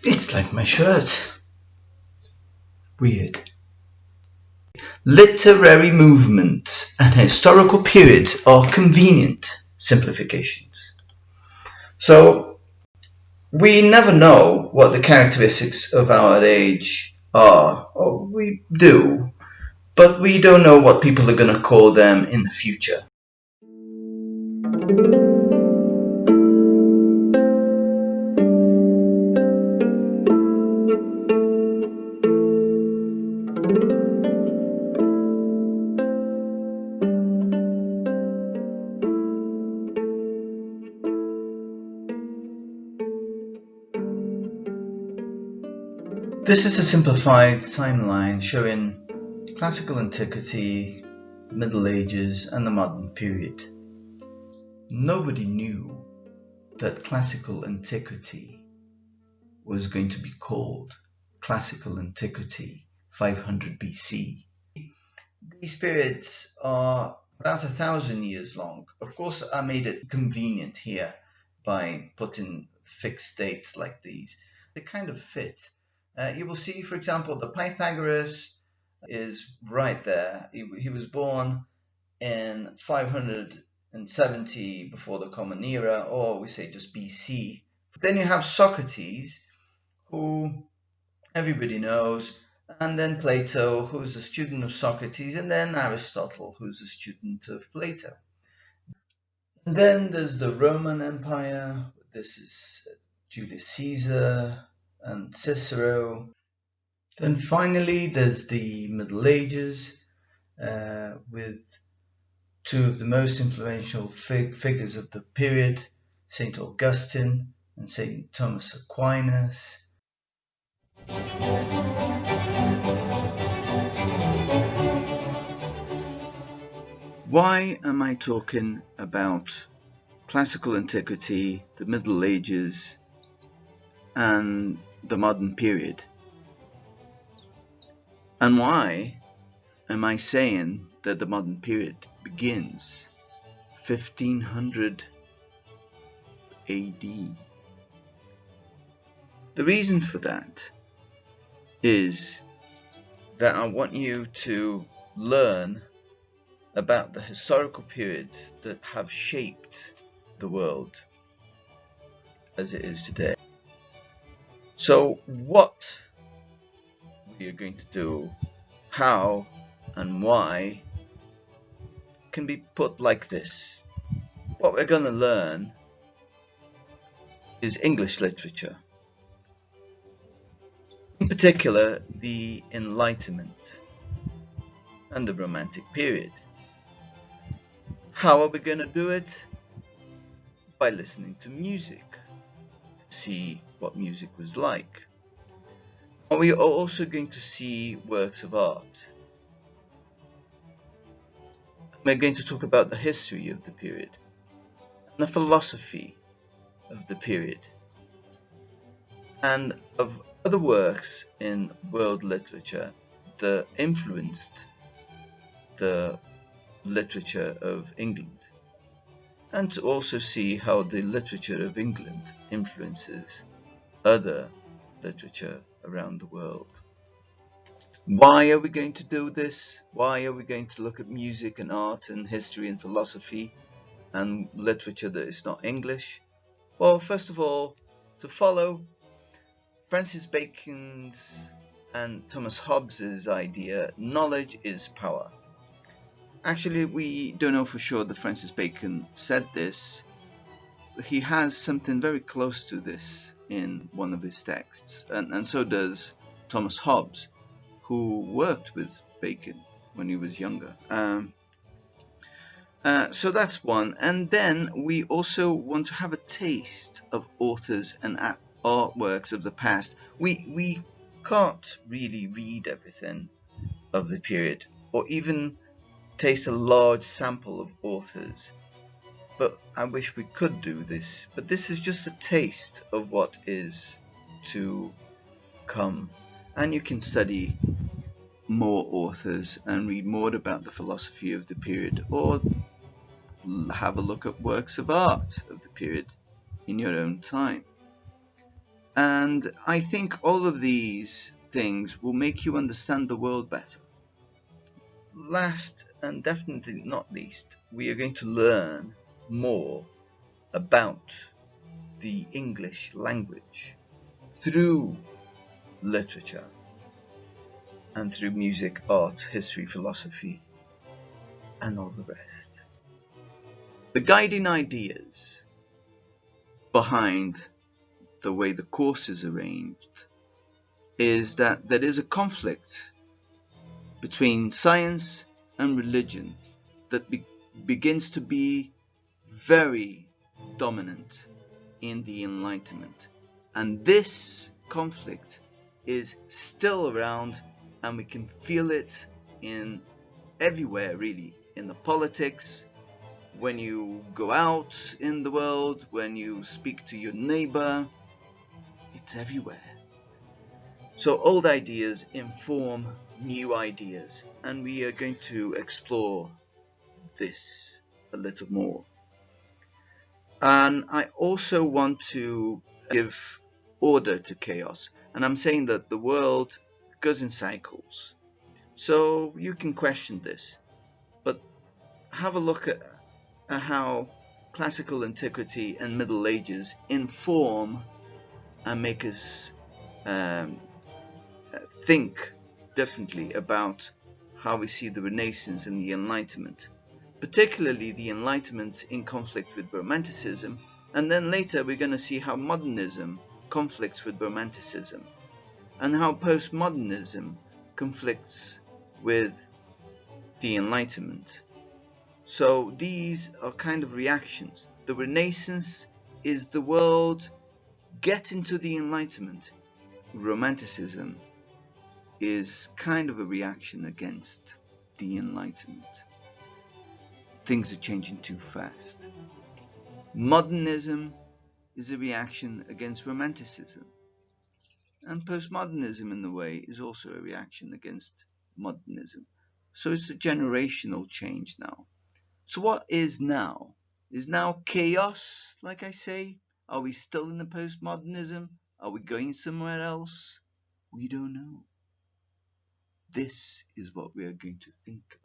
It's like my shirt. Weird. Literary movements and historical periods are convenient simplifications. So, we never know what the characteristics of our age are, or we do, but we don't know what people are going to call them in the future. This is a simplified timeline showing classical antiquity, the Middle Ages, and the modern period. Nobody knew that classical antiquity was going to be called classical antiquity 500 BC. These periods are about 1,000 years long. Of course, I made it convenient here by putting fixed dates like these. They kind of fit. You will see, for example, the Pythagoras is right there. He was born in 570 before the Common Era, or we say just BC. Then you have Socrates, who everybody knows, and then Plato, who's a student of Socrates, and then Aristotle, who's a student of Plato. And then there's the Roman Empire. This is Julius Caesar and Cicero. Then finally there's the Middle Ages, with two of the most influential figures of the period, St. Augustine and St. Thomas Aquinas. Why am I talking about classical antiquity, the Middle Ages, and the modern period? And why am I saying that the modern period begins 1500 AD? The reason for that is that I want you to learn about the historical periods that have shaped the world as it is today. So what we are going to do, how and why, can be put like this. What we're going to learn is English literature, in particular the Enlightenment and the Romantic period. How are we going to do it? By listening to music, see what music was like. And we are also going to see works of art. We're going to talk about the history of the period and the philosophy of the period and of other works in world literature that influenced the literature of England, and to also see how the literature of England influences other literature around the world. Why are we going to do this? Why are we going to look at music and art and history and philosophy and literature that is not English? Well, first of all, to follow Francis Bacon's and Thomas Hobbes's idea, knowledge is power. Actually, we don't know for sure that Francis Bacon said this. He has something very close to this in one of his texts, and so does Thomas Hobbes, who worked with Bacon when he was younger. So that's one. And then we also want to have a taste of authors and artworks of the past. We can't really read everything of the period, or even taste a large sample of authors, but I wish we could do this. But this is just a taste of what is to come, and you can study more authors and read more about the philosophy of the period, or have a look at works of art of the period in your own time. And I think all of these things will make you understand the world better. Last and definitely not least, we are going to learn more about the English language through literature and through music, art, history, philosophy, and all the rest. The guiding ideas behind the way the course is arranged is that there is a conflict between science and religion that begins to be very dominant in the Enlightenment. And this conflict is still around, and we can feel it in everywhere, really, in the politics, when you go out in the world, when you speak to your neighbor, it's everywhere. So old ideas inform new ideas, and we are going to explore this a little more. And I also want to give order to chaos, and I'm saying that the world goes in cycles. So you can question this, but have a look at how classical antiquity and Middle Ages inform and make us think differently about how we see the Renaissance and the Enlightenment, particularly the Enlightenment in conflict with Romanticism, and then later we're going to see how modernism conflicts with Romanticism, and how postmodernism conflicts with the Enlightenment. So these are kind of reactions. The Renaissance is the world getting to the Enlightenment. Romanticism is kind of a reaction against the Enlightenment. Things are changing too fast. Modernism is a reaction against Romanticism. And postmodernism, in a way, is also a reaction against modernism. So it's a generational change now. So what is now? Is now chaos, like I say? Are we still in the postmodernism? Are we going somewhere else? We don't know. This is what we are going to think about.